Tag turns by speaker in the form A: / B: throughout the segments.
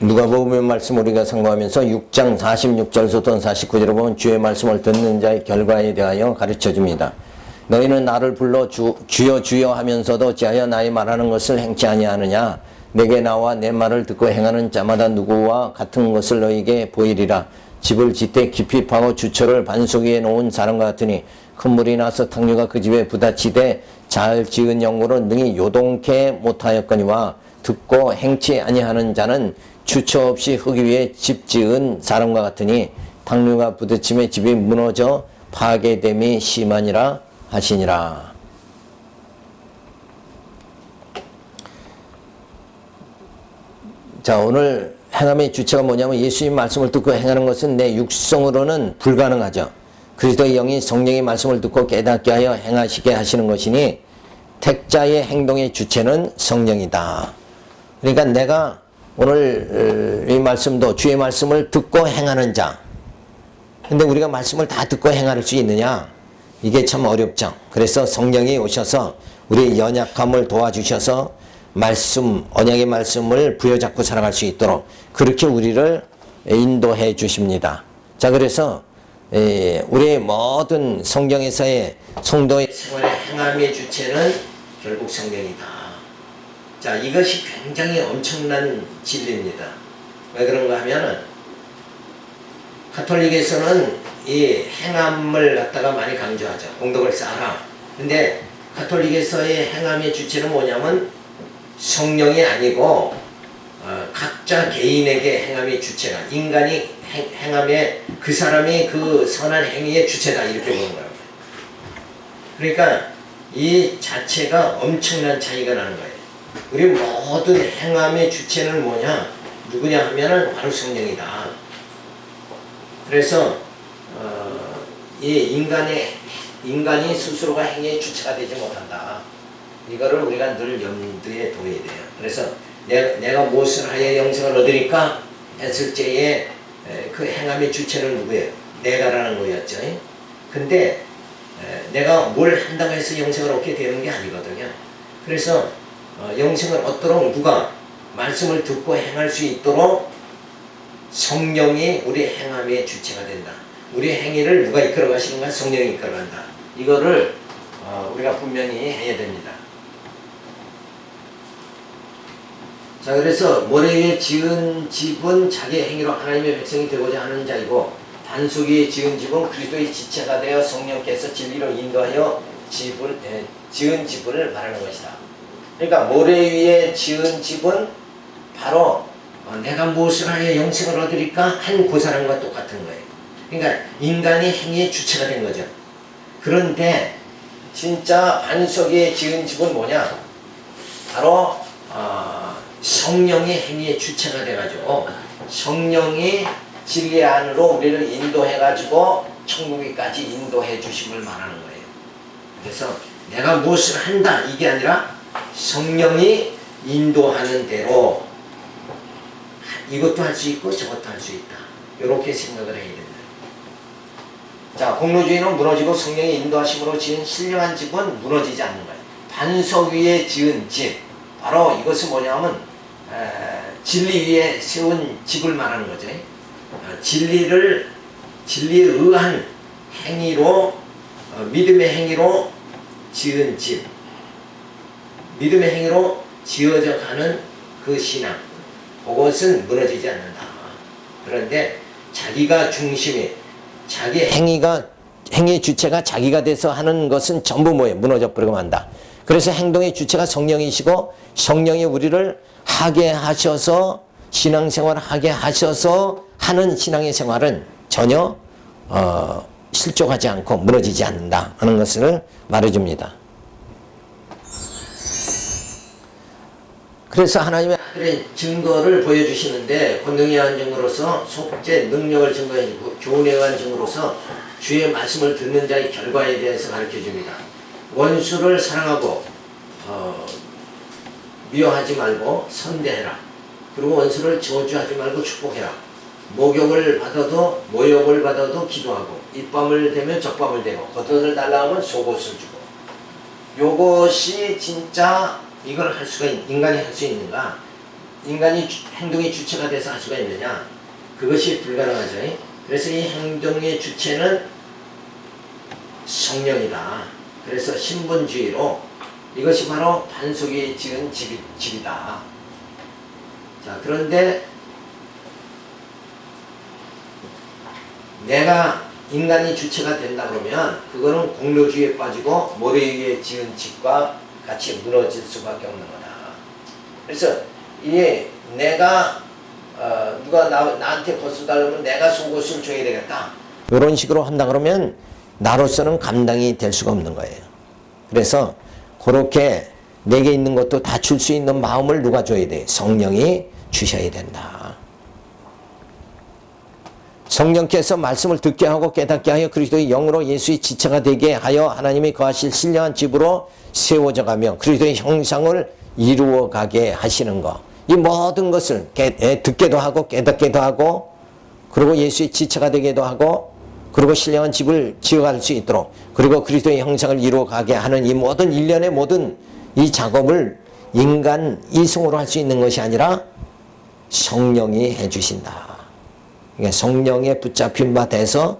A: 누가복음의 말씀 우리가 상고하면서 6장 46절부터 49절을 보면 주의 말씀을 듣는 자의 결과에 대하여 가르쳐 줍니다. 너희는 나를 불러 주여 주여 하면서도 어찌하여 나의 말하는 것을 행치 아니하느냐. 내게 나와 내 말을 듣고 행하는 자마다 누구와 같은 것을 너희에게 보이리라. 집을 짓되 깊이 파고 주처를 반석 위에 놓은 사람과 같으니 큰 물이 나서 탕류가 그 집에 부딪히되 잘 지은 영으로 능히 요동케 못하였거니와 듣고 행치 아니하는 자는 주처 없이 흙 위에 집 지은 사람과 같으니 탕류가 부딪힘에 집이 무너져 파괴됨이 심하니라 하시니라. 자, 오늘 행함의 주체가 뭐냐면 예수님 말씀을 듣고 행하는 것은 내 육성으로는 불가능하죠. 그리스도의 영이 성령의 말씀을 듣고 깨닫게 하여 행하시게 하시는 것이니 택자의 행동의 주체는 성령이다. 그러니까 내가 오늘 이 말씀도 주의 말씀을 듣고 행하는 자. 근데 우리가 말씀을 다 듣고 행할 수 있느냐? 이게 참 어렵죠. 그래서 성령이 오셔서 우리의 연약함을 도와주셔서 말씀, 언약의 말씀을 부여잡고 살아갈 수 있도록 그렇게 우리를 인도해 주십니다. 자, 그래서 우리의 모든 성경에서의 성도의 생활의 행함의 주체는 결국 성령이다. 자, 이것이 굉장히 엄청난 진리입니다. 왜 그런가 하면은 가톨릭에서는 이 행함을 갖다가 많이 강조하죠. 공덕을 쌓아라. 근데 가톨릭에서의 행함의 주체는 뭐냐면 성령이 아니고 각자 개인에게 행함의 주체가 인간이 행함의 그 사람이 그 선한 행위의 주체다 이렇게 보는 거예요. 그러니까 이 자체가 엄청난 차이가 나는 거예요. 우리 모든 행함의 주체는 뭐냐? 누구냐 하면은 바로 성령이다. 그래서 이 인간이 스스로가 행위의 주체가 되지 못한다. 이거를 우리가 늘 염두에 둬야 돼요. 그래서 내가 무엇을 하여 영생을 얻으리까 했을 때에 그 행함의 주체는 누구예요? 내가라는 거였죠. 근데 내가 뭘 한다고 해서 영생을 얻게 되는 게 아니거든요. 그래서 영생을 얻도록 누가 말씀을 듣고 행할 수 있도록 성령이 우리 행함의 주체가 된다. 우리 행위를 누가 이끌어 가시는가? 성령이 이끌어 간다. 이거를 우리가 분명히 해야 됩니다. 자, 그래서 모래 위에 지은 집은 자기 행위로 하나님의 백성이 되고자 하는 자이고 반석 위에 지은 집은 그리스도의 지체가 되어 성령께서 진리로 인도하여 지은 집을 말하는 것이다. 그러니까 모래 위에 지은 집은 바로 내가 무엇을 하여 영생을 얻으리까 한 그 사람과 똑같은 거예요. 그러니까 인간이 행위의 주체가 된 거죠. 그런데 진짜 반석 위에 지은 집은 뭐냐? 바로 성령이 행위의 주체가 돼가지고 성령이 진리 안으로 우리를 인도해가지고 천국에까지 인도해 주심을 말하는 거예요. 그래서 내가 무엇을 한다 이게 아니라 성령이 인도하는 대로 이것도 할 수 있고 저것도 할 수 있다. 이렇게 생각을 해야 된다. 자, 공로주의는 무너지고 성령의 인도하심으로 지은 신령한 집은 무너지지 않는 거예요. 반석 위에 지은 집, 바로 이것은 뭐냐면 진리 위에 세운 집을 말하는 거죠. 진리에 의한 행위로 믿음의 행위로 지은 집, 믿음의 행위로 지어져 가는 그 신앙, 그것은 무너지지 않는다. 그런데 자기가 중심이 자기 행위의 주체가 자기가 돼서 하는 것은 전부 뭐예요? 무너져 버리고 만다. 그래서 행동의 주체가 성령이시고 성령이 우리를 하게 하셔서 신앙생활을 하게 하셔서 하는 신앙의 생활은 전혀 실족하지 않고 무너지지 않는다 하는 것을 말해줍니다. 그래서 하나님의 아들의 증거를 보여주시는데 권능에 의한 증거로서 속죄 능력을 증거해주고 교훈에 의한 증거로서 주의 말씀을 듣는 자의 결과에 대해서 가르쳐줍니다. 원수를 사랑하고 미워하지 말고 선대해라. 그리고 원수를 저주하지 말고 축복해라. 모욕을 받아도 기도하고 입밤을 대면 적밤을 대고 겉옷을 달라 하면 속옷을 주고. 요것이 진짜 이걸 할 수가 인간이 할 수 있는가? 인간이 행동의 주체가 돼서 할 수가 있느냐? 그것이 불가능하죠. 그래서 이 행동의 주체는 성령이다. 그래서 신분주의로 이것이 바로 반석이 지은 집이다. 자, 그런데 내가 인간이 주체가 된다 그러면 그거는 공로주의에 빠지고 모래 위에 지은 집과 같이 무너질 수밖에 없는 거다. 그래서 이게 내가 누가 나한테 벗어 달라면 내가 속옷을 줘야 되겠다. 이런 식으로 한다 그러면 나로서는 감당이 될 수가 없는 거예요. 그래서 그렇게 내게 있는 것도 다 줄 수 있는 마음을 누가 줘야 돼? 성령이 주셔야 된다. 성령께서 말씀을 듣게 하고 깨닫게 하여 그리스도의 영으로 예수의 지체가 되게 하여 하나님이 거하실 신령한 집으로 세워져 가며 그리스도의 형상을 이루어 가게 하시는 것. 이 모든 것을 듣게도 하고 깨닫게도 하고 그리고 예수의 지체가 되게도 하고 그리고 신령한 집을 지어갈 수 있도록 그리고 그리스도의 형상을 이루어 가게 하는 이 모든 일련의 모든 이 작업을 인간 이성으로 할 수 있는 것이 아니라 성령이 해주신다. 그러니까 성령에 붙잡힌 바 돼서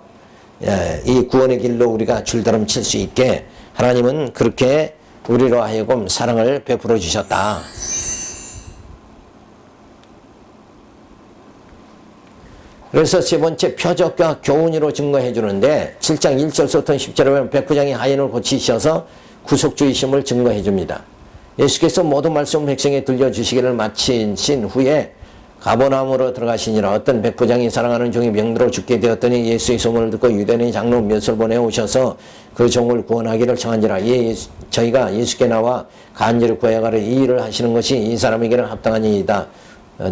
A: 이 구원의 길로 우리가 줄다름 칠 수 있게 하나님은 그렇게 우리로 하여금 사랑을 베풀어 주셨다. 그래서 세 번째 표적과 교훈으로 증거해 주는데 7장 1절부터 10절에 보면 백부장이 하인을 고치셔서 구속주이심을 증거해 줍니다. 예수께서 모든 말씀 백성에 들려주시기를 마치신 후에 가버나움으로 들어가시니라. 어떤 백부장이 사랑하는 종이 병들어 죽게 되었더니 예수의 소문을 듣고 유대인의 장로 몇을 보내오셔서 그 종을 구원하기를 청한지라. 저희가 예수께 나와 간절히 구하여가를 이 일을 하시는 것이 이 사람에게는 합당한 일이다.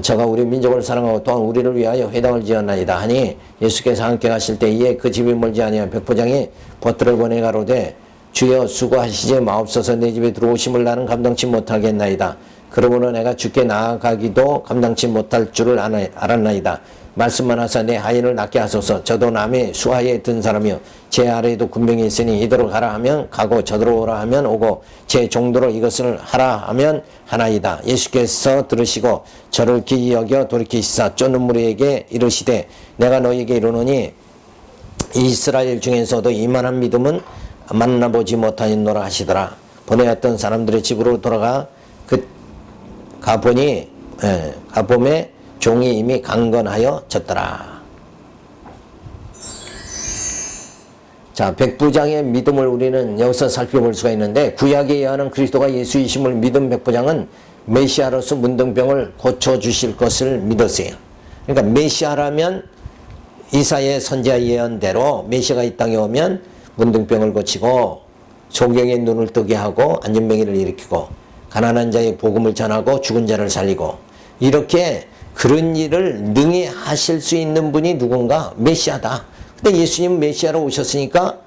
A: 저가 우리 민족을 사랑하고 또한 우리를 위하여 회당을 지었나이다 하니 예수께서 함께 가실 때 이에 그 집이 멀지 아니하 백부장이 버트를 보내 가로되 주여 수고하시지 마옵소서 내 집에 들어오심을 나는 감당치 못하겠나이다. 그러므로 내가 주께 나아가기도 감당치 못할 줄을 알았나이다. 말씀만 하사 내 하인을 낫게 하소서. 저도 남의 수하에 든 사람이요 제 아래에도 군병이 있으니 이대로 가라 하면 가고 저대로 오라 하면 오고 제 종도로 이것을 하라 하면 하나이다. 예수께서 들으시고 저를 기이 여겨 돌이키시사 쫓는 무리에게 이르시되 내가 너희에게 이르노니 이스라엘 중에서도 이만한 믿음은 만나보지 못하였노라 하시더라. 보내었던 사람들의 집으로 돌아가 가봄에 종이 이미 강건하여 졌더라. 자, 백부장의 믿음을 우리는 여기서 살펴볼 수가 있는데 구약에 의하는 그리스도가 예수이심을 믿은 백부장은 메시아로서 문둥병을 고쳐주실 것을 믿었어요. 그러니까 메시아라면 이사야 선지자 예언대로 메시아가 이 땅에 오면 문둥병을 고치고 소경의 눈을 뜨게 하고 안전병이를 일으키고 가난한 자의 복음을 전하고 죽은 자를 살리고 이렇게 그런 일을 능히 하실 수 있는 분이 누군가? 메시아다. 근데 예수님 메시아로 오셨으니까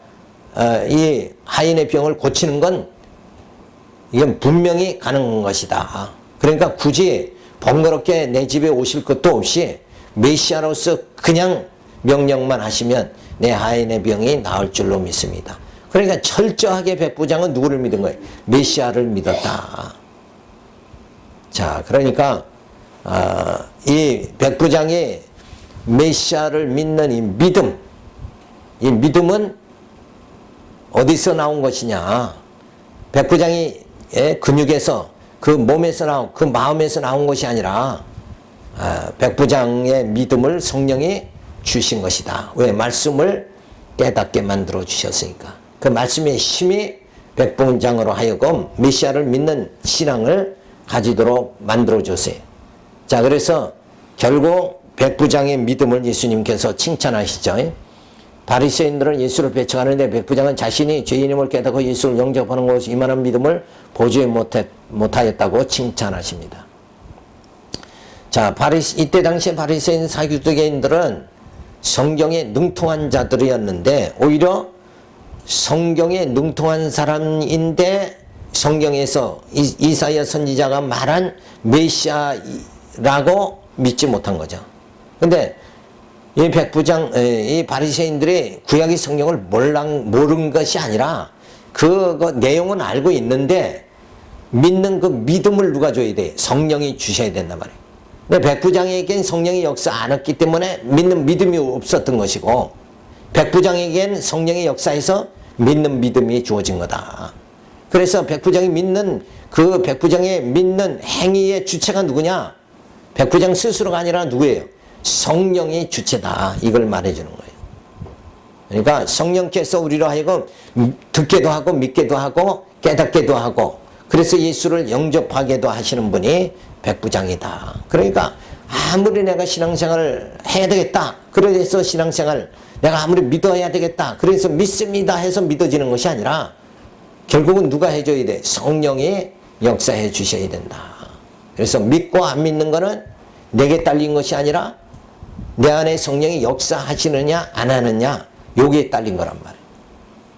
A: 이 하인의 병을 고치는 건 이건 분명히 가능한 것이다. 그러니까 굳이 번거롭게 내 집에 오실 것도 없이 메시아로서 그냥 명령만 하시면 내 하인의 병이 나을 줄로 믿습니다. 그러니까 철저하게 백부장은 누구를 믿은 거예요? 메시아를 믿었다. 자, 그러니까 이 백부장이 메시아를 믿는 이 믿음은 어디서 나온 것이냐? 백부장이 근육에서 그 몸에서 나온 그 마음에서 나온 것이 아니라 백부장의 믿음을 성령이 주신 것이다. 왜? 말씀을 깨닫게 만들어 주셨으니까. 그 말씀의 힘이 백부장으로 하여금 메시아를 믿는 신앙을 가지도록 만들어 줬어요. 자, 그래서 결국 백부장의 믿음을 예수님께서 칭찬하시죠. 바리새인들은 예수를 배척하는데 백부장은 자신이 죄인임을 깨닫고 예수를 영접하는 것이 이만한 믿음을 보지 못하였다고 칭찬하십니다. 자, 이때 당시에 바리새인 사두개인들은 성경에 능통한 자들이었는데 오히려 성경에 능통한 사람인데 성경에서 이사야 선지자가 말한 메시아라고 믿지 못한 거죠. 근데 이 백부장, 이 바리새인들이 구약의 성경을 모른 것이 아니라 그 내용은 알고 있는데 믿는 그 믿음을 누가 줘야 돼? 성령이 주셔야 된단 말이에요. 근데 백부장에겐 성령의 역사 안 했기 때문에 믿는 믿음이 없었던 것이고, 백부장에겐 성령의 역사에서 믿는 믿음이 주어진 거다. 그래서 백부장이 믿는, 그 백부장의 믿는 행위의 주체가 누구냐? 백부장 스스로가 아니라 누구예요? 성령이 주체다. 이걸 말해주는 거예요. 그러니까 성령께서 우리로 하여금 듣게도 하고 믿게도 하고 깨닫게도 하고, 그래서 예수를 영접하게도 하시는 분이 백부장이다. 그러니까 아무리 내가 신앙생활을 해야 되겠다, 그래서 신앙생활 내가 아무리 믿어야 되겠다, 그래서 믿습니다 해서 믿어지는 것이 아니라 결국은 누가 해줘야 돼? 성령이 역사해 주셔야 된다. 그래서 믿고 안 믿는 거는 내게 딸린 것이 아니라 내 안에 성령이 역사하시느냐 안 하느냐, 여기에 딸린 거란 말이에요.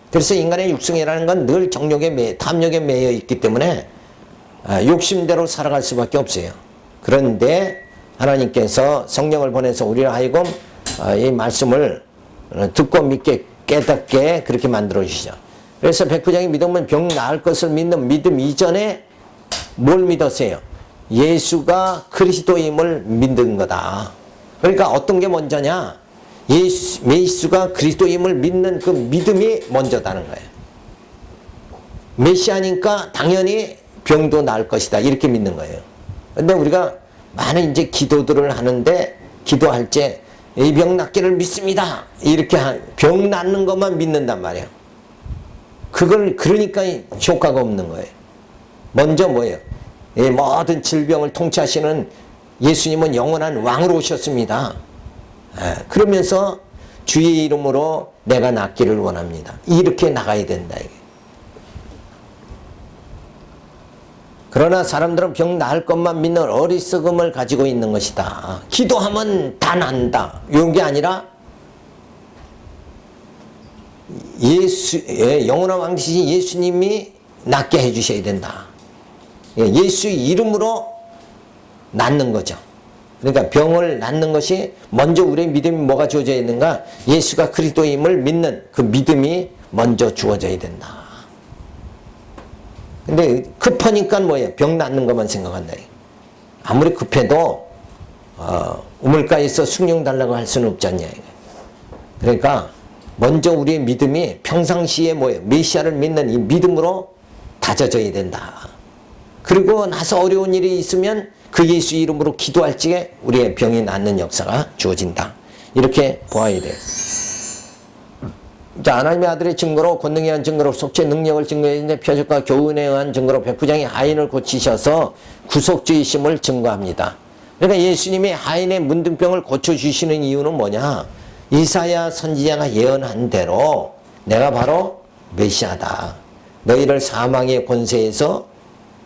A: 그래서 인간의 육성이라는 건 늘 정욕에 탐욕에 매여 있기 때문에 욕심대로 살아갈 수밖에 없어요. 그런데 하나님께서 성령을 보내서 우리를 하여금 이 말씀을 듣고 믿게 깨닫게 그렇게 만들어 주시죠. 그래서 백부장이 믿으면 병 나을 것을 믿는 믿음 이전에 뭘 믿었어요? 예수가 그리스도임을 믿는 거다. 그러니까 어떤 게 먼저냐? 예수가 그리스도임을 믿는 그 믿음이 먼저다는 거예요. 메시아니까 당연히 병도 나을 것이다, 이렇게 믿는 거예요. 근데 우리가 많은 이제 기도들을 하는데, 기도할 때 이 병 낫기를 믿습니다, 이렇게 병 낫는 것만 믿는단 말이에요. 그걸 그러니까 효과가 없는 거예요. 먼저 뭐예요? 이 모든 질병을 통치하시는 예수님은 영원한 왕으로 오셨습니다. 그러면서 주의 이름으로 내가 낫기를 원합니다, 이렇게 나가야 된다 이게. 그러나 사람들은 병 나을 것만 믿는 어리석음을 가지고 있는 것이다. 기도하면 다 난다, 이런 게 아니라 영원한 왕 되신 예수님이 낫게 해주셔야 된다. 예수의 이름으로 낫는 거죠. 그러니까 병을 낫는 것이 먼저 우리의 믿음이 뭐가 주어져야 있는가? 예수가 그리스도임을 믿는 그 믿음이 먼저 주어져야 된다. 근데 급하니까 뭐예요? 병 낫는 것만 생각한다. 아무리 급해도 우물가에서 숭늉 달라고 할 수는 없지 않냐. 그러니까 먼저 우리의 믿음이 평상시에 뭐예요? 메시아를 믿는 이 믿음으로 다져져야 된다. 그리고 나서 어려운 일이 있으면 그 예수 이름으로 기도할 적에 우리의 병이 낫는 역사가 주어진다. 이렇게 보아야 돼요. 자, 하나님의 아들의 증거로, 권능에 의한 증거로, 속죄 능력을 증거했는데 표적과 교훈에 의한 증거로 백부장이 하인을 고치셔서 구속주이심을 증거합니다. 그러니까 예수님이 하인의 문둥병을 고쳐주시는 이유는 뭐냐? 이사야 선지자가 예언한 대로 내가 바로 메시아다, 너희를 사망의 권세에서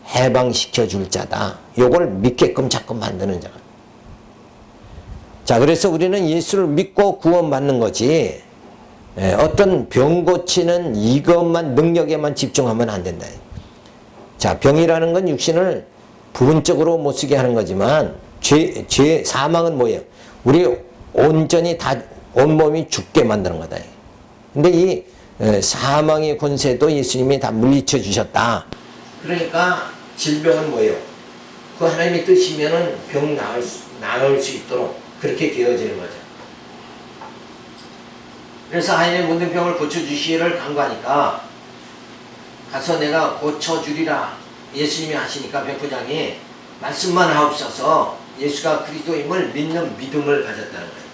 A: 해방시켜 줄 자다, 요걸 믿게끔 자꾸 만드는 자가. 자, 그래서 우리는 예수를 믿고 구원받는 거지, 어떤 병 고치는 이것만, 능력에만 집중하면 안 된다. 자, 병이라는 건 육신을 부분적으로 못 쓰게 하는 거지만, 사망은 뭐예요? 우리 온전히 다, 온몸이 죽게 만드는 거다. 근데 이 사망의 권세도 예수님이 다 물리쳐 주셨다. 그러니까 질병은 뭐예요? 그 하나님의 뜻이면은 병 나을 수 있도록 그렇게 되어지는 거죠. 그래서 하인의 문둥병을 고쳐주시기를 간구하니까 가서 내가 고쳐주리라 예수님이 하시니까 백부장이 말씀만 하옵소서 예수가 그리스도임을 믿는 믿음을 가졌다는 거예요.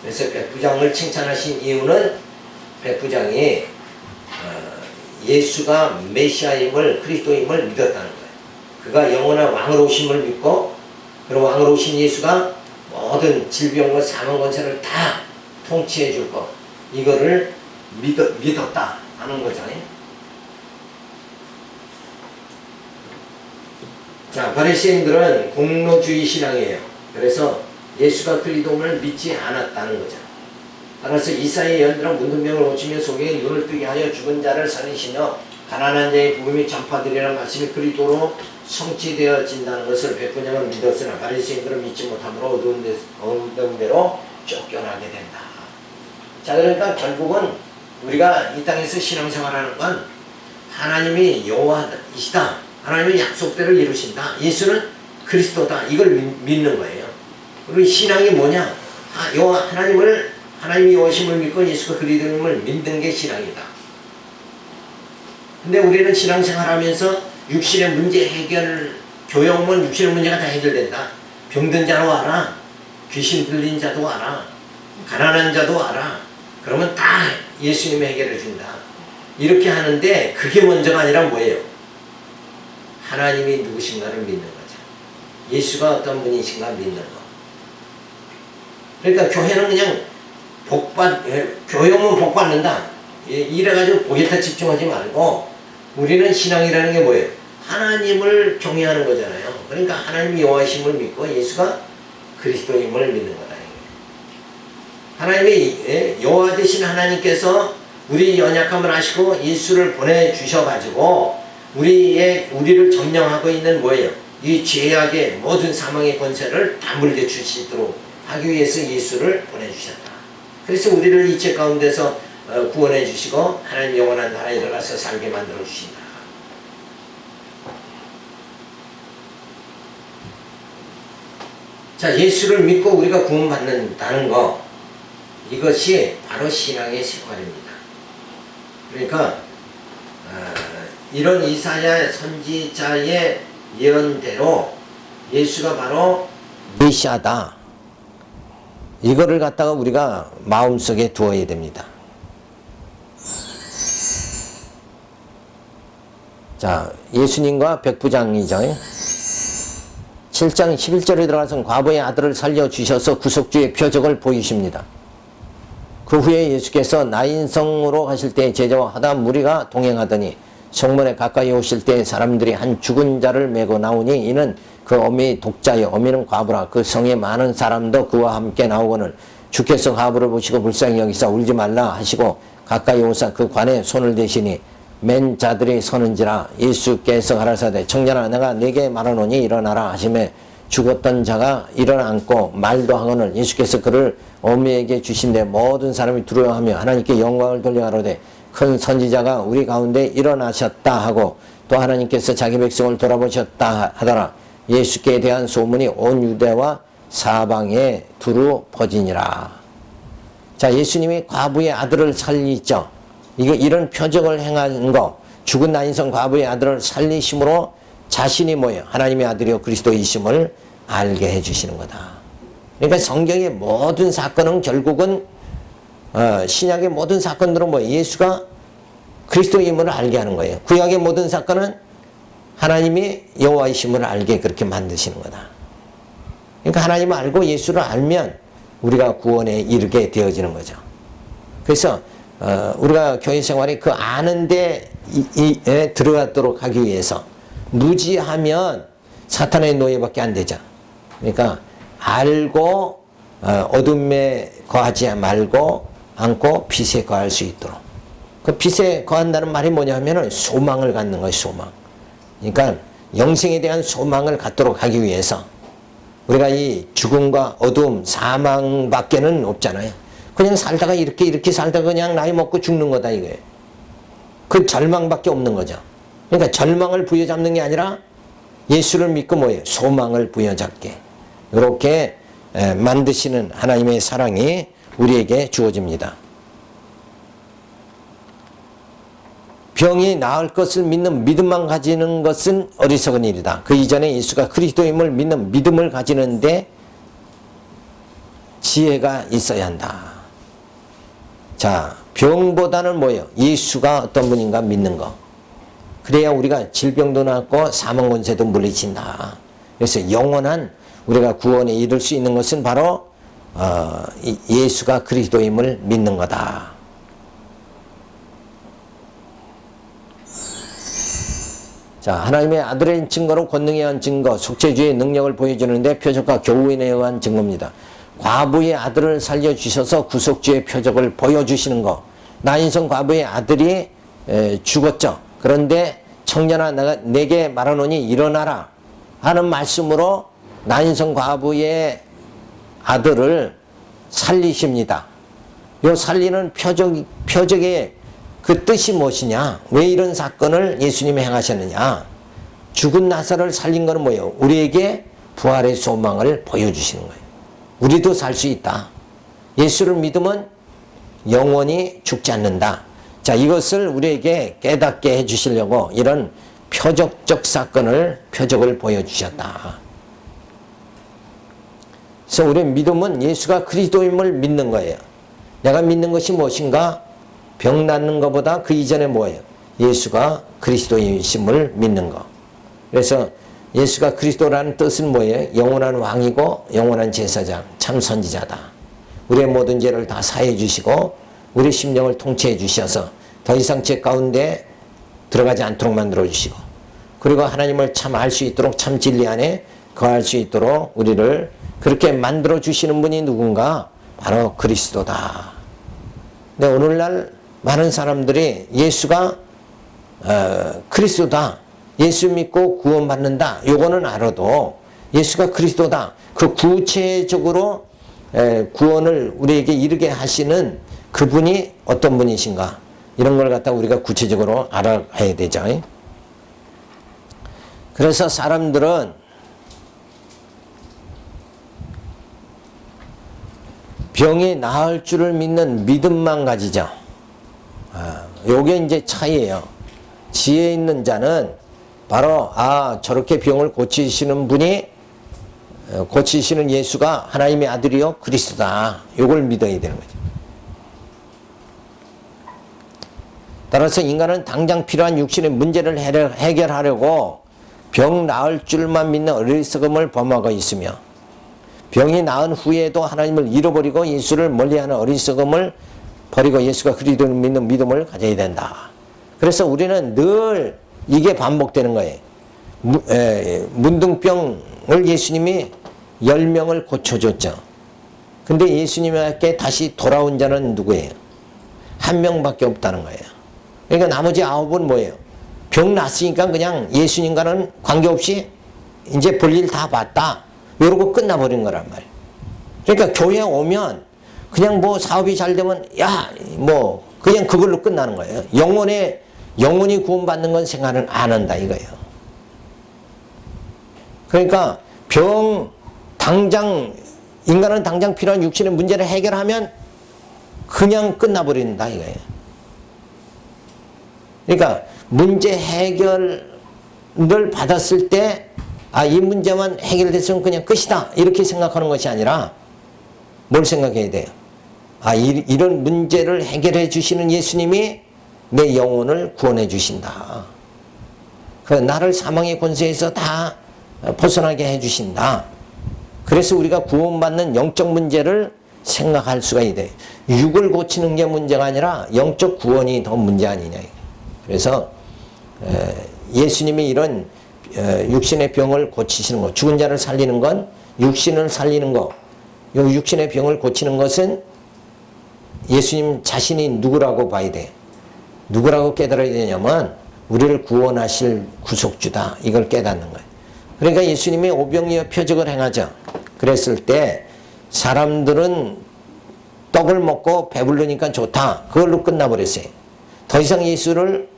A: 그래서 백부장을 칭찬하신 이유는 백부장이 예수가 메시아임을, 그리스도임을 믿었다는 거예요. 그가 영원한 왕으로 오심을 믿고, 그리고 왕으로 오신 예수가 모든 질병과 사망 권세를 다 통치해 줄 것, 이거를 믿었다 하는 거잖아요. 자, 바리새인들은 공로주의 신앙이에요. 그래서 예수가 그리스도임을 믿지 않았다는 거죠. 따라서 이사야의 예언들은 문둥병을 고치며 속에 눈을 뜨게 하여 죽은 자를 살리시며 가난한 자의 복음이 전파되리라는 말씀이 그리스도로 성취되어진다는 것을 백부장은 믿었으나 바리새인들은 믿지 못함으로 어두운 데로 쫓겨나게 된다. 자, 그러니까 결국은 우리가 이 땅에서 신앙생활하는 건 하나님이 여호와이시다, 하나님의 약속대로 이루신다, 예수는 그리스도다, 이걸 믿는 거예요. 우리 신앙이 뭐냐? 하나님이 여호와심을 믿고 예수가 그리스도임을 믿는 게 신앙이다. 근데 우리는 신앙생활하면서 육신의 문제 해결, 교육은 육신의 문제가 다 해결된다. 병든 자도 와라. 귀신 들린 자도 와라. 가난한 자도 와라. 그러면 다 예수님이 해결해 준다. 이렇게 하는데 그게 먼저가 아니라 뭐예요? 하나님이 누구신가를 믿는 거죠. 예수가 어떤 분이신가 믿는 거. 그러니까 교회는 그냥 교육은 복 받는다. 이래가지고 복에다 집중하지 말고 우리는 신앙이라는 게 뭐예요? 하나님을 경외하는 거잖아요. 그러니까 하나님 여호와심을 믿고 예수가 그리스도임을 믿는 거다. 하나님이 여호와 되신 하나님께서 우리 연약함을 아시고 예수를 보내주셔가지고 우리를 점령하고 있는 뭐예요? 이 죄악의 모든 사망의 권세를 다 물려주시도록 하기 위해서 예수를 보내주셨다. 그래서 우리를 이 죄 가운데서 구원해 주시고 하나님 영원한 나라에 들어가서 살게 만들어 주신다. 자, 예수를 믿고 우리가 구원받는다는 거, 이것이 바로 신앙의 생활입니다. 그러니까 이런 이사야 선지자의 예언대로 예수가 바로 메시아다. 이거를 갖다가 우리가 마음속에 두어야 됩니다. 자, 예수님과 백부장이죠. 7장 11절에 들어가서 과부의 아들을 살려주셔서 구속주의 표적을 보이십니다. 그 후에 예수께서 나인성으로 가실 때 제자와 하다 무리가 동행하더니 성문에 가까이 오실 때 사람들이 한 죽은 자를 메고 나오니 이는 그 어미 독자여 어미는 과부라. 그 성에 많은 사람도 그와 함께 나오거늘 주께서 과부를 보시고 불쌍히 여기사 울지 말라 하시고 가까이 오사 그 관에 손을 대시니 맨 자들이 서는지라. 예수께서 가라사대 청년아 내가 네게 말하노니 일어나라 하시매 죽었던 자가 일어나앉고 말도 하거늘 예수께서 그를 어미에게 주신데 모든 사람이 두려워하며 하나님께 영광을 돌려가로되 큰 선지자가 우리 가운데 일어나셨다 하고 또 하나님께서 자기 백성을 돌아보셨다 하더라. 예수께 대한 소문이 온 유대와 사방에 두루 퍼지니라. 자, 예수님이 과부의 아들을 살리죠. 이런 표적을 행한 거, 죽은 나인성 과부의 아들을 살리심으로 자신이 뭐예요? 하나님의 아들이요 그리스도이심을 알게 해주시는 거다. 그러니까 성경의 모든 사건은 결국은 신약의 모든 사건들은 뭐 예수가 그리스도임을 알게 하는 거예요. 구약의 모든 사건은 하나님이 여호와이심을 알게 그렇게 만드시는 거다. 그러니까 하나님을 알고 예수를 알면 우리가 구원에 이르게 되어지는 거죠. 그래서 우리가 교회 생활이 그 아는 데 들어가도록 하기 위해서 무지하면 사탄의 노예밖에 안 되죠. 그러니까 알고 어둠에 거하지 말고 않고 빛에 거할 수 있도록. 그 빛에 거한다는 말이 뭐냐면은 소망을 갖는 거예요. 소망. 그러니까 영생에 대한 소망을 갖도록 하기 위해서 우리가 이 죽음과 어둠, 사망밖에는 없잖아요. 그냥 살다가 이렇게 살다가 그냥 나이 먹고 죽는 거다 이거예요. 그 절망밖에 없는 거죠. 그러니까 절망을 부여잡는 게 아니라 예수를 믿고 뭐예요? 소망을 부여잡게. 이렇게 만드시는 하나님의 사랑이 우리에게 주어집니다. 병이 나을 것을 믿는 믿음만 가지는 것은 어리석은 일이다. 그 이전에 예수가 그리스도임을 믿는 믿음을 가지는데 지혜가 있어야 한다. 자, 병보다는 뭐예요? 예수가 어떤 분인가 믿는 거. 그래야 우리가 질병도 낫고 사망 권세도 물리친다. 그래서 영원한 우리가 구원에 이를 수 있는 것은 바로 예수가 그리스도임을 믿는 거다. 자, 하나님의 아들의 증거로 권능에 의한 증거, 속죄주의 능력을 보여주는데 표적과 교훈에 의한 증거입니다. 과부의 아들을 살려주셔서 구속주의 표적을 보여주시는 거. 나인성 과부의 아들이 죽었죠. 그런데 청년아 내게 말하노니 일어나라 하는 말씀으로 나인성 과부의 아들을 살리십니다. 이 살리는 표적의 그 뜻이 무엇이냐? 왜 이런 사건을 예수님이 행하셨느냐? 죽은 나사로를 살린 것은 뭐예요? 우리에게 부활의 소망을 보여주시는 거예요. 우리도 살 수 있다. 예수를 믿으면 영원히 죽지 않는다. 자, 이것을 우리에게 깨닫게 해주시려고 이런 표적을 보여주셨다. 그래서 우리의 믿음은 예수가 그리스도임을 믿는 거예요. 내가 믿는 것이 무엇인가? 병 낫는 것보다 그 이전에 뭐예요? 예수가 그리스도이심을 믿는 것. 그래서 예수가 그리스도라는 뜻은 뭐예요? 영원한 왕이고 영원한 제사장, 참 선지자다. 우리의 모든 죄를 다 사해 주시고 우리 심령을 통치해 주셔서 더 이상 죄 가운데 들어가지 않도록 만들어 주시고, 그리고 하나님을 참 알 수 있도록 참 진리 안에 거할 수 있도록 우리를 그렇게 만들어 주시는 분이 누군가? 바로 그리스도다. 근데 오늘날 많은 사람들이 예수가 그리스도다, 예수 믿고 구원받는다, 요거는 알아도 예수가 그리스도다, 그 구체적으로 구원을 우리에게 이르게 하시는 그분이 어떤 분이신가, 이런 걸 갖다 우리가 구체적으로 알아가야 되죠. 그래서 사람들은 병이 나을 줄을 믿는 믿음만 가지죠. 요게 이제 차이예요. 지혜 있는 자는 바로 저렇게 병을 고치시는 분이, 고치시는 예수가 하나님의 아들이요 그리스도다, 요걸 믿어야 되는 거죠. 따라서 인간은 당장 필요한 육신의 문제를 해결하려고 병 나을 줄만 믿는 어리석음을 범하고 있으며, 병이 나은 후에도 하나님을 잃어버리고 예수를 멀리하는 어리석음을 버리고 예수가 그리스도를 믿는 믿음을 가져야 된다. 그래서 우리는 늘 이게 반복되는 거예요. 문둥병을 예수님이 10명을 고쳐줬죠. 근데 예수님에게 다시 돌아온 자는 누구예요? 한 명밖에 없다는 거예요. 그러니까 나머지 9은 뭐예요? 병 났으니까 그냥 예수님과는 관계없이 이제 볼일 다 봤다, 이러고 끝나버린 거란 말이에요. 그러니까 교회에 오면 그냥 뭐 사업이 잘 되면 그냥 그걸로 끝나는 거예요. 영원히 구원받는 건 생각은 안 한다 이거예요. 그러니까 인간은 당장 필요한 육신의 문제를 해결하면 그냥 끝나버린다 이거예요. 그러니까 문제 해결을 받았을 때 이 문제만 해결됐으면 그냥 끝이다 이렇게 생각하는 것이 아니라 뭘 생각해야 돼요? 이런 문제를 해결해 주시는 예수님이 내 영혼을 구원해 주신다. 나를 사망의 권세에서 다 벗어나게 해 주신다. 그래서 우리가 구원받는 영적 문제를 생각할 수가 있대. 육을 고치는 게 문제가 아니라 영적 구원이 더 문제 아니냐. 그래서 예수님이 이런 육신의 병을 고치시는 것, 죽은 자를 살리는 건 육신을 살리는 것, 이 육신의 병을 고치는 것은 예수님 자신이 누구라고 봐야 돼. 누구라고 깨달아야 되냐면 우리를 구원하실 구속주다, 이걸 깨닫는 거예요. 그러니까 예수님이 오병이어 표적을 행하죠. 그랬을 때 사람들은 떡을 먹고 배부르니까 좋다, 그걸로 끝나버렸어요. 더 이상 예수를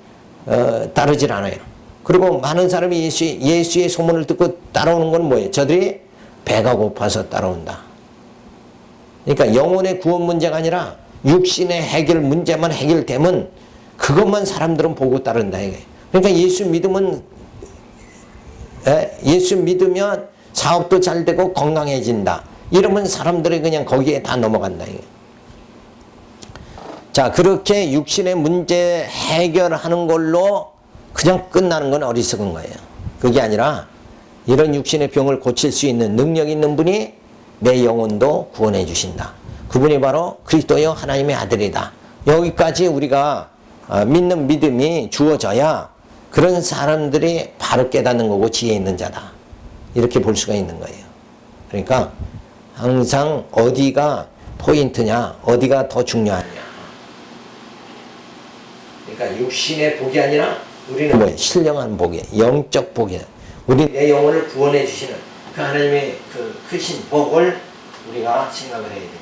A: 따르질 않아요. 그리고 많은 사람이 예수의 소문을 듣고 따라오는 건 뭐예요? 저들이 배가 고파서 따라온다. 그러니까 영혼의 구원 문제가 아니라 육신의 해결 문제만 해결되면 그것만 사람들은 보고 따른다 이게. 그러니까 예수 믿으면 사업도 잘 되고 건강해진다, 이러면 사람들이 그냥 거기에 다 넘어간다 이게. 자, 그렇게 육신의 문제 해결하는 걸로 그냥 끝나는 건 어리석은 거예요. 그게 아니라 이런 육신의 병을 고칠 수 있는 능력 있는 분이 내 영혼도 구원해 주신다. 그분이 바로 그리스도여 하나님의 아들이다. 여기까지 우리가 믿는 믿음이 주어져야 그런 사람들이 바로 깨닫는 거고 지혜 있는 자다, 이렇게 볼 수가 있는 거예요. 그러니까 항상 어디가 포인트냐, 어디가 더 중요하냐. 그러니까 육신의 복이 아니라 우리는 뭐예요? 신령한 복이에요. 영적 복이에요. 우리 내 영혼을 구원해 주시는 그 하나님의 그 크신 복을 우리가 생각을 해야 됩니다.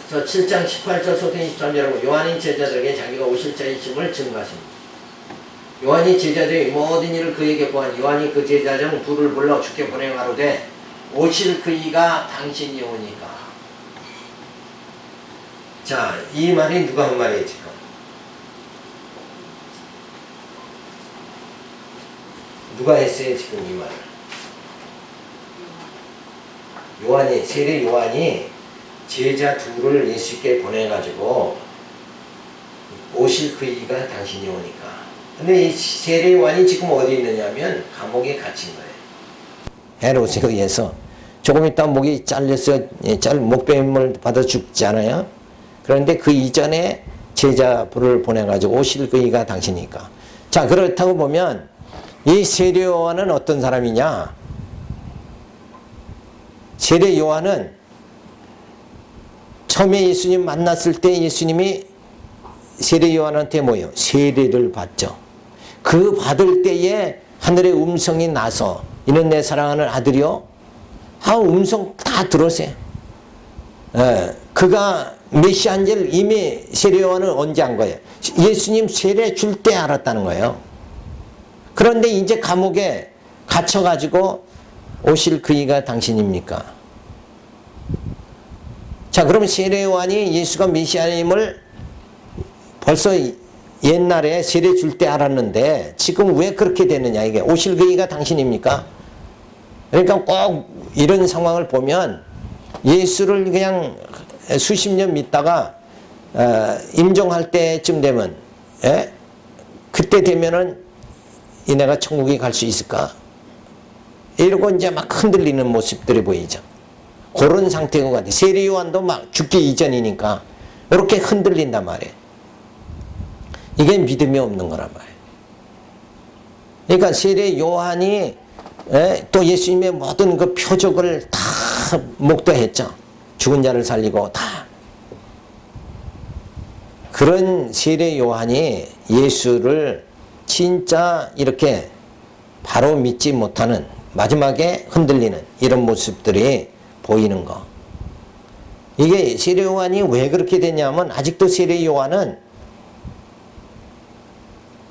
A: 그래서 7장 18절부터 23절하고 요한이 제자들에게 자기가 오실 자이심을 증거하십니다. 요한이 제자들이 모든 일을 그에게 보한 요한이 그 제자 중 둘을 불러 주께 보내어 가로되 오실 그이가 당신이 오니까. 자, 이 말이 누가 한 말이에요 지금? 누가 했어요 지금 이 말을? 요한이, 세례 요한이 제자 둘을 예수께 보내가지고 오실 그이가 당신이 오니까. 근데 이 세례 요한이 지금 어디 있느냐면 감옥에 갇힌 거예요. 헤롯에 의해서. 조금 있다 목이 잘려서 목뱀을 받아 죽잖아요. 그런데 그 이전에 제자들을 보내가지고 오실 그이가 당신이니까. 자, 그렇다고 보면 이 세례 요한은 어떤 사람이냐? 세례 요한은 처음에 예수님 만났을 때 예수님이 세례 요한한테 뭐예요? 세례를 받죠. 그 받을 때에 하늘의 음성이 나서 이는 내 사랑하는 아들이요. 음성 다 들었어요. 그가 메시아인 줄 이미 세례 요한은 언제 한 거예요? 예수님 세례 줄 때 알았다는 거예요. 그런데 이제 감옥에 갇혀가지고 오실 그이가 당신입니까? 자, 그러면 세례 요한이 예수가 메시아임을 벌써 옛날에 세례 줄 때 알았는데 지금 왜 그렇게 되느냐, 이게. 오실 그이가 당신입니까? 그러니까 꼭 이런 상황을 보면 예수를 그냥 수십 년 믿다가 임종할 때쯤 되면, 그때 되면은 이내가 천국에 갈 수 있을까? 이러고 이제 막 흔들리는 모습들이 보이죠. 그런 상태인 것 같아요. 세례 요한도 막 죽기 이전이니까 이렇게 흔들린단 말이에요. 이게 믿음이 없는 거란 말이에요. 그러니까 세례 요한이 또 예수님의 모든 그 표적을 다 목도했죠. 죽은 자를 살리고 다. 그런 세례 요한이 예수를 진짜 이렇게 바로 믿지 못하는, 마지막에 흔들리는 이런 모습들이 보이는 거. 이게 세례 요한이 왜 그렇게 됐냐면, 아직도 세례 요한은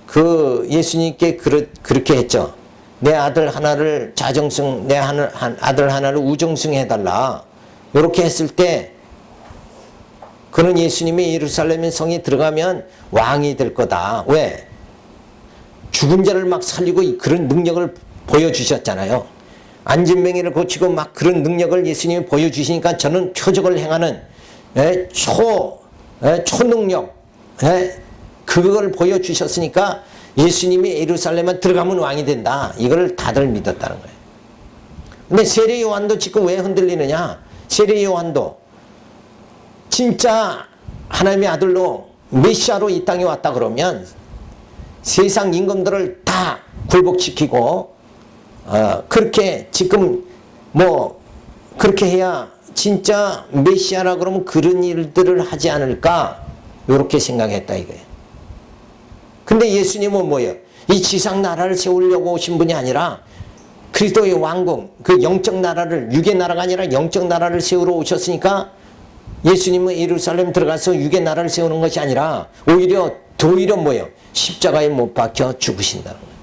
A: 그 예수님께 그렇게 했죠. 내 아들 하나를 자정승, 내 아들 하나를 우정승 해달라. 이렇게 했을 때 그는 예수님이 예루살렘 성에 들어가면 왕이 될 거다. 왜? 죽은 자를 막 살리고 그런 능력을 보여주셨잖아요. 안진뱅이를 고치고 막 그런 능력을 예수님이 보여주시니까 저는 표적을 행하는 초능력, 그걸 보여주셨으니까 예수님이 예루살렘에 들어가면 왕이 된다. 이걸 다들 믿었다는 거예요. 근데 세례 요한도 지금 왜 흔들리느냐? 세례 요한도 진짜 하나님의 아들로 메시아로 이 땅에 왔다 그러면 세상 임금들을 다 굴복시키고 그렇게 지금 뭐 그렇게 해야 진짜 메시아라 그러면 그런 일들을 하지 않을까, 이렇게 생각했다 이거예요. 근데 예수님은 뭐예요? 이 지상 나라를 세우려고 오신 분이 아니라 그리스도의 왕궁, 그 영적 나라를, 육의 나라가 아니라 영적 나라를 세우러 오셨으니까 예수님은 예루살렘 들어가서 육의 나라를 세우는 것이 아니라 오히려 뭐예요? 십자가에 못 박혀 죽으신다는 거예요.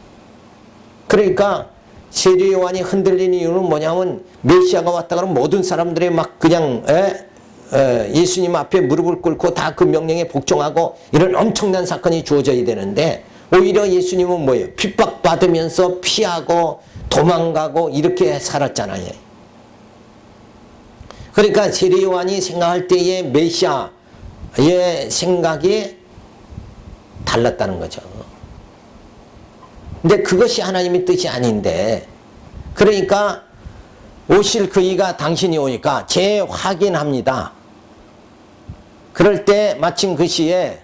A: 그러니까 세례 요한이 흔들리는 이유는 뭐냐면, 메시아가 왔다 그러면 모든 사람들이 막 그냥 예수님 앞에 무릎을 꿇고 다 그 명령에 복종하고 이런 엄청난 사건이 주어져야 되는데, 오히려 예수님은 뭐예요? 핍박받으면서 피하고 도망가고 이렇게 살았잖아요. 그러니까 세례 요한이 생각할 때의 메시아의 생각이 달랐다는 거죠. 근데 그것이 하나님의 뜻이 아닌데, 그러니까 오실 그이가 당신이 오니까 재확인합니다. 그럴 때 마침 그 시에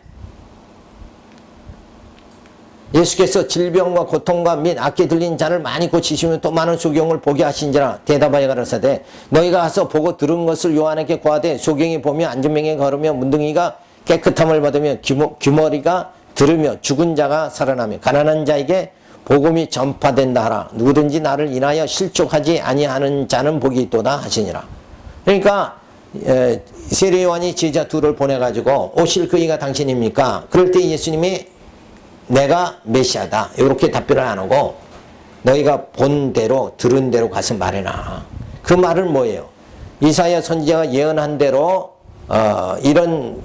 A: 예수께서 질병과 고통과 및 악기 들린 자를 많이 고치시며 또 많은 소경을 보게 하신지라 대답하여 가라사대, 너희가 가서 보고 들은 것을 요한에게 고하되, 소경이 보며 안진뱅이가 걸으며 문둥이가 깨끗함을 받으며 귀머리가 들으며 죽은 자가 살아나며 가난한 자에게 복음이 전파된다 하라. 누구든지 나를 인하여 실족하지 아니하는 자는 복이 있도다 하시니라. 그러니까 세례 요한이 제자 둘을 보내가지고 오실 그이가 당신입니까? 그럴 때 예수님이 내가 메시아다 이렇게 답변을 안 하고, 너희가 본 대로 들은 대로 가서 말해라. 그 말은 뭐예요? 이사야 선지자가 예언한 대로 이런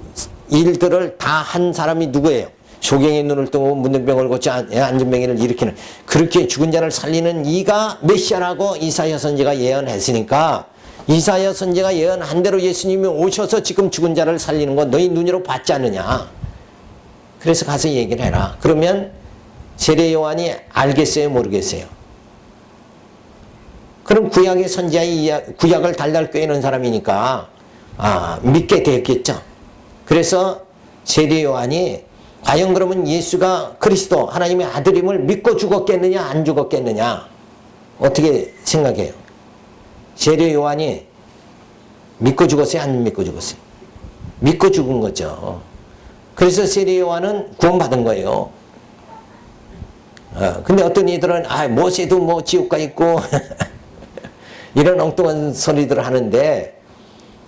A: 일들을 다 한 사람이 누구예요? 소경의 눈을 뜨고 문둥병을 고쳐 안진병이를 일으키는, 그렇게 죽은 자를 살리는 이가 메시아라고 이사야 선지자가 예언했으니까, 이사야 선지자가 예언한 대로 예수님이 오셔서 지금 죽은 자를 살리는 거 너희 눈으로 봤지 않느냐. 그래서 가서 얘기를 해라. 그러면 세례 요한이 알겠어요, 모르겠어요? 그럼 구약의 선지자의 구약을 달달 꿰는 사람이니까 믿게 되었겠죠. 그래서 세례 요한이 과연 그러면 예수가 그리스도 하나님의 아들임을 믿고 죽었겠느냐 안 죽었겠느냐, 어떻게 생각해요? 세례 요한이 믿고 죽었어요, 안 믿고 죽었어요? 믿고 죽은 거죠. 그래서 세례 요한은 구원받은 거예요. 근데 어떤 이들은 모세도 뭐 지옥가 있고 이런 엉뚱한 소리들을 하는데,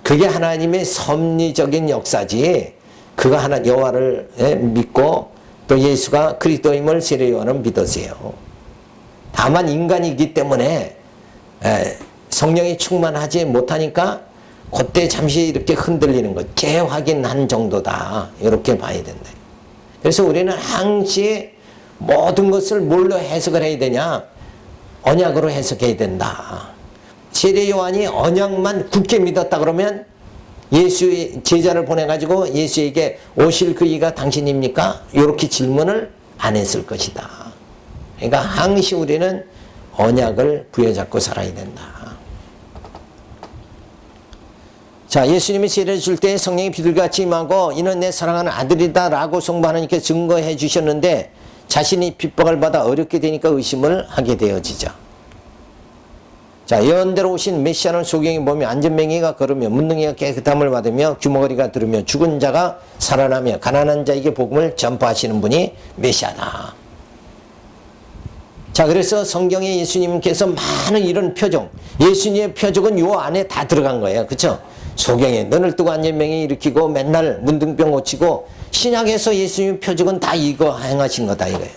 A: 그게 하나님의 섭리적인 역사지, 그가 하나 여호와를 믿고 또 예수가 그리스도임을 세례 요한은 믿었어요. 다만 인간이기 때문에 성령이 충만하지 못하니까 그때 잠시 이렇게 흔들리는 것, 재확인한 정도다, 이렇게 봐야 된다. 그래서 우리는 항시 모든 것을 뭘로 해석을 해야 되냐? 언약으로 해석해야 된다. 세례 요한이 언약만 굳게 믿었다 그러면 예수의 제자를 보내가지고 예수에게 오실 그 이가 당신입니까? 이렇게 질문을 안 했을 것이다. 그러니까 항시 우리는 언약을 부여잡고 살아야 된다. 자, 예수님이 세례를 줄 때 성령이 비둘기같이 임하고 이는 내 사랑하는 아들이다 라고 송부하나님께 증거해 주셨는데, 자신이 핍박을 받아 어렵게 되니까 의심을 하게 되어지죠. 자, 예언대로 오신 메시아는 소경이 보며 안전뱅이가 걸으며 문둥이가 깨끗함을 받으며 규모거리가 들으며 죽은 자가 살아나며 가난한 자에게 복음을 전파하시는 분이 메시아다. 자, 그래서 성경에 예수님께서 많은 이런 표적, 예수님의 표적은 요 안에 다 들어간 거예요. 그렇죠? 소경에 눈을 뜨고 안전뱅이 일으키고 맨날 문둥병 고치고, 신약에서 예수님의 표적은 다 이거 행하신 거다 이거예요.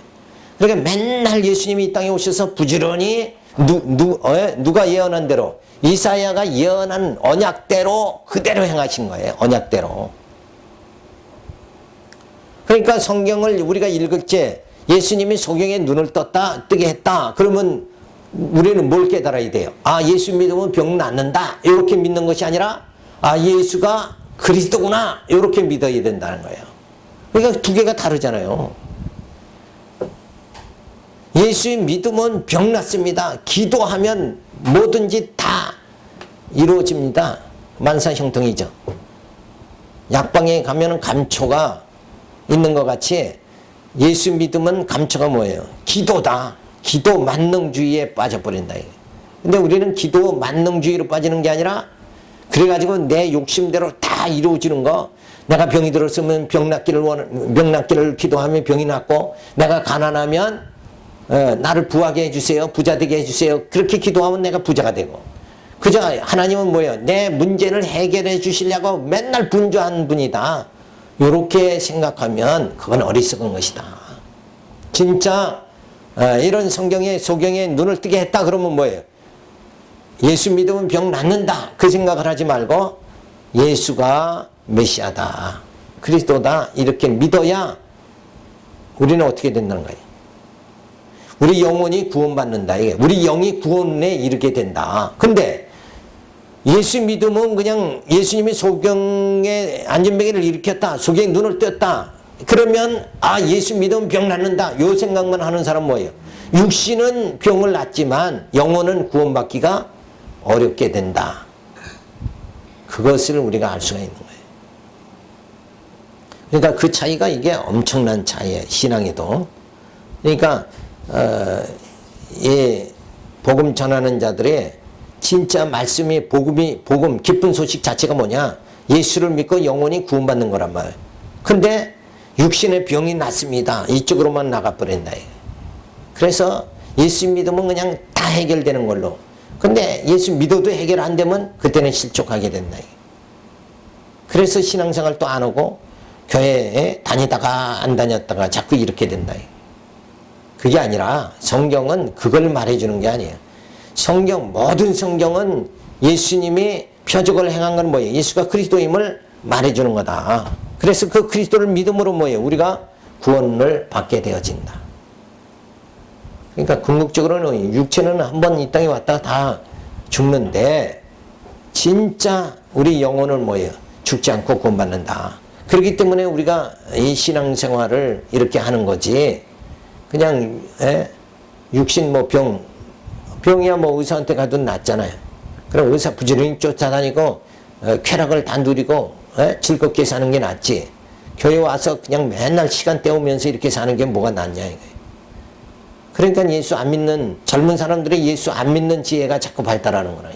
A: 그러니까 맨날 예수님이 이 땅에 오셔서 부지런히 누가 예언한 대로, 이사야가 예언한 언약대로 그대로 행하신 거예요. 언약대로. 그러니까 성경을 우리가 읽을 때 예수님이 소경의 눈을 뜨게 했다. 그러면 우리는 뭘 깨달아야 돼요? 예수 믿으면 병 낫는다, 이렇게 믿는 것이 아니라 예수가 그리스도구나, 이렇게 믿어야 된다는 거예요. 그러니까 두 개가 다르잖아요. 예수 믿으면 병 낫습니다. 기도하면 뭐든지 다 이루어집니다. 만사형통이죠. 약방에 가면 감초가 있는 것 같이 예수 믿으면 감초가 뭐예요? 기도다. 기도 만능주의에 빠져버린다. 근데 우리는 기도 만능주의로 빠지는 게 아니라, 그래가지고 내 욕심대로 다 이루어지는 거, 내가 병이 들었으면 병 낫기를 기도하면 병이 낫고, 내가 가난하면 나를 부하게 해주세요, 부자 되게 해주세요, 그렇게 기도하면 내가 부자가 되고, 그저 하나님은 뭐예요? 내 문제를 해결해 주시려고 맨날 분주한 분이다, 이렇게 생각하면 그건 어리석은 것이다. 진짜 이런 성경에 소경에 눈을 뜨게 했다 그러면 뭐예요? 예수 믿으면 병 낫는다, 그 생각을 하지 말고 예수가 메시아다, 그리스도다, 이렇게 믿어야 우리는 어떻게 된다는 거예요? 우리 영혼이 구원받는다. 이게 우리 영이 구원에 이르게 된다. 근데 예수 믿으면 그냥 예수님이 소경의 안전뱅이를 일으켰다, 소경의 눈을 떴다, 그러면 예수 믿으면 병 낫는다, 요 생각만 하는 사람 뭐예요? 육신은 병을 낫지만 영혼은 구원받기가 어렵게 된다. 그것을 우리가 알 수가 있는 거예요. 그러니까 그 차이가 이게 엄청난 차이예요. 신앙에도. 그러니까 복음 전하는 자들의 진짜 말씀이 복음 기쁜 소식 자체가 뭐냐? 예수를 믿고 영혼이 구원받는 거란 말이에요. 근데 육신의 병이 낫습니다, 이쪽으로만 나가버린다. 그래서 예수 믿으면 그냥 다 해결되는 걸로. 근데 예수 믿어도 해결 안 되면 그때는 실족하게 된다. 그래서 신앙생활 또 안 오고 교회에 다니다가 안 다녔다가 자꾸 이렇게 된다. 그게 아니라 성경은 그걸 말해주는 게 아니에요. 성경, 모든 성경은 예수님이 표적을 행한 건 뭐예요? 예수가 그리스도임을 말해주는 거다. 그래서 그 그리스도를 믿음으로 뭐예요? 우리가 구원을 받게 되어진다. 그러니까 궁극적으로는 육체는 한번 이 땅에 왔다가 다 죽는데 진짜 우리 영혼은 뭐예요? 죽지 않고 구원받는다. 그렇기 때문에 우리가 이 신앙생활을 이렇게 하는 거지. 그냥 육신 뭐 병이야 뭐 의사한테 가도 낫잖아요. 그럼 의사 부지런히 쫓아다니고 쾌락을 단두리고 즐겁게 사는 게 낫지. 교회 와서 그냥 맨날 시간 때우면서 이렇게 사는 게 뭐가 낫냐 이거예요. 그러니까 예수 안 믿는 젊은 사람들이 예수 안 믿는 지혜가 자꾸 발달하는 거라.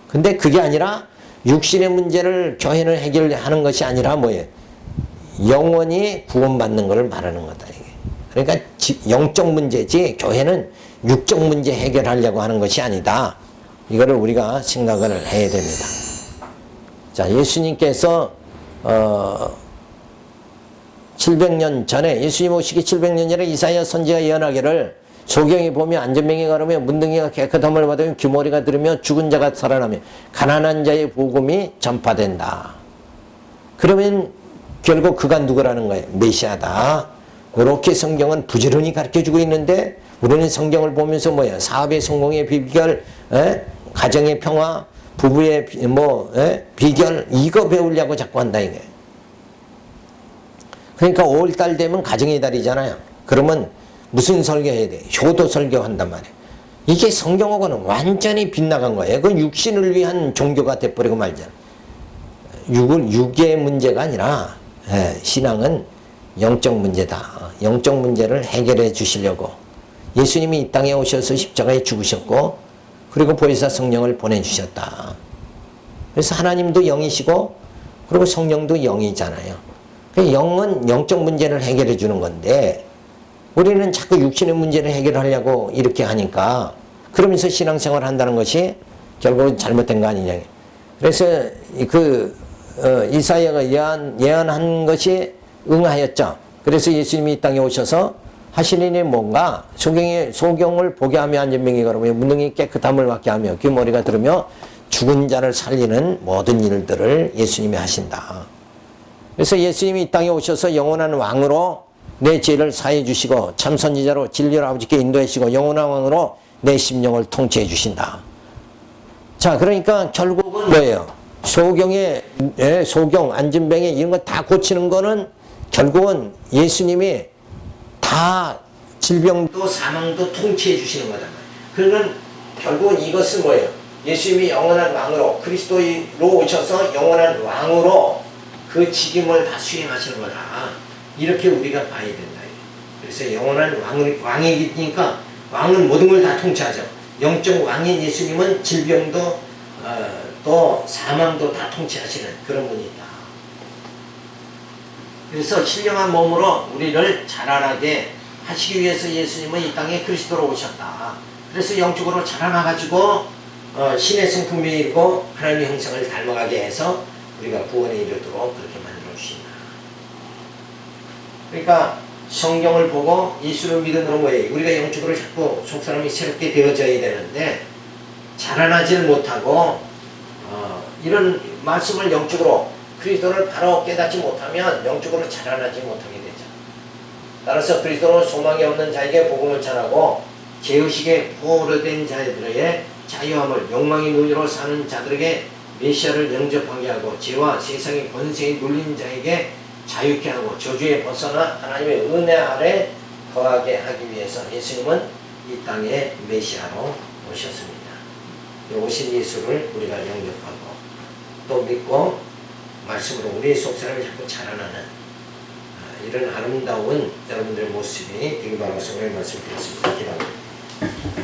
A: 근데 그게 아니라 육신의 문제를 교회는 해결하는 것이 아니라 뭐예요? 영원히 구원받는 것을 말하는 거다. 이게. 그러니까 영적 문제지 교회는 육적 문제 해결하려고 하는 것이 아니다. 이거를 우리가 생각을 해야 됩니다. 자, 예수님께서 700년 전에 예수님 오시기 700년 전에 이사야 선지가 예언하기를 소경이 보며 안전병이 가르며 문둥이가 깨끗함을 받으며 귀머리가 들으며 죽은 자가 살아나며 가난한 자의 복음이 전파된다. 그러면 결국 그가 누구라는 거예요? 메시아다. 이렇게 성경은 부지런히 가르쳐주고 있는데 우리는 성경을 보면서 뭐야? 사업의 성공의 비결, 가정의 평화, 부부의 비결 이거 배우려고 자꾸 한다 이게. 그러니까 5월달 되면 가정의 달이잖아요. 그러면 무슨 설교해야 돼? 효도 설교한단 말이에요. 이게 성경하고는 완전히 빗나간 거예요. 그건 육신을 위한 종교가 돼버리고 말잖아요. 육의 문제가 아니라 신앙은 영적 문제다. 영적 문제를 해결해 주시려고 예수님이 이 땅에 오셔서 십자가에 죽으셨고 그리고 보혜사 성령을 보내주셨다. 그래서 하나님도 영이시고 그리고 성령도 영이잖아요. 영은 영적 문제를 해결해 주는 건데 우리는 자꾸 육신의 문제를 해결하려고 이렇게 하니까 그러면서 신앙생활을 한다는 것이 결국은 잘못된 거 아니냐. 그래서 이사야가 예언한 것이 응하였죠. 그래서 예수님이 이 땅에 오셔서 하신 일이 뭔가 소경을 보게 하며 안전병이 걸으며 문둥이 깨끗함을 받게 하며 귀머리가 들으며 죽은 자를 살리는 모든 일들을 예수님이 하신다. 그래서 예수님이 이 땅에 오셔서 영원한 왕으로 내 죄를 사해 주시고 참 선지자로 진리를 아버지께 인도해 주시고 영원한 왕으로 내 심령을 통치해 주신다. 자, 그러니까 결국은 뭐예요? 소경, 안진병이 이런 거 다 고치는 거는 결국은 예수님이 다 질병도 사망도 통치해 주시는 거다. 그러면 결국은 이것은 뭐예요? 예수님이 영원한 왕으로 그리스도로 오셔서 영원한 왕으로 그 직임을 다 수행하시는 거다. 이렇게 우리가 봐야 된다. 그래서 영원한 왕이니까 왕은 모든 걸 다 통치하죠. 영적 왕인 예수님은 질병도 또 사망도 다 통치하시는 그런 분이다. 그래서 신령한 몸으로 우리를 자라나게 하시기 위해서 예수님은 이 땅에 그리스도로 오셨다. 그래서 영적으로 자라나가지고 신의 성품에 이르고 하나님의 형상을 닮아가게 해서 우리가 구원에 이르도록 그렇게 만들어 주신다. 그러니까 성경을 보고 예수를 믿음으로 뭐예요? 우리가 영적으로 자꾸 속사람이 새롭게 되어져야 되는데 자라나질 못하고 이런 말씀을 영적으로 그리스도를 바로 깨닫지 못하면 영적으로 자라나지 못하게 되죠. 따라서 그리스도는 소망이 없는 자에게 복음을 전하고 죄의식에 포로된 자들의 자유함을 욕망의 눈으로 사는 자들에게 메시아를 영접하게 하고 죄와 세상의 권세에 눌린 자에게 자유케 하고 저주에 벗어나 하나님의 은혜 아래 거하게 하기 위해서 예수님은 이 땅에 메시아로 오셨습니다. 오신 예수를 우리가 영접하고 또 믿고 말씀으로 우리의 속사람이 자꾸 자라나는 이런 아름다운 여러분들의 모습이 되기 바라고 오늘 말씀드렸습니다. 기도합니다.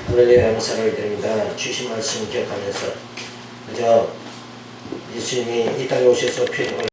A: 하늘의 감사를 드립니다. 주신 말씀 기억하면서 예수님이 이 땅에 오셔서 표적을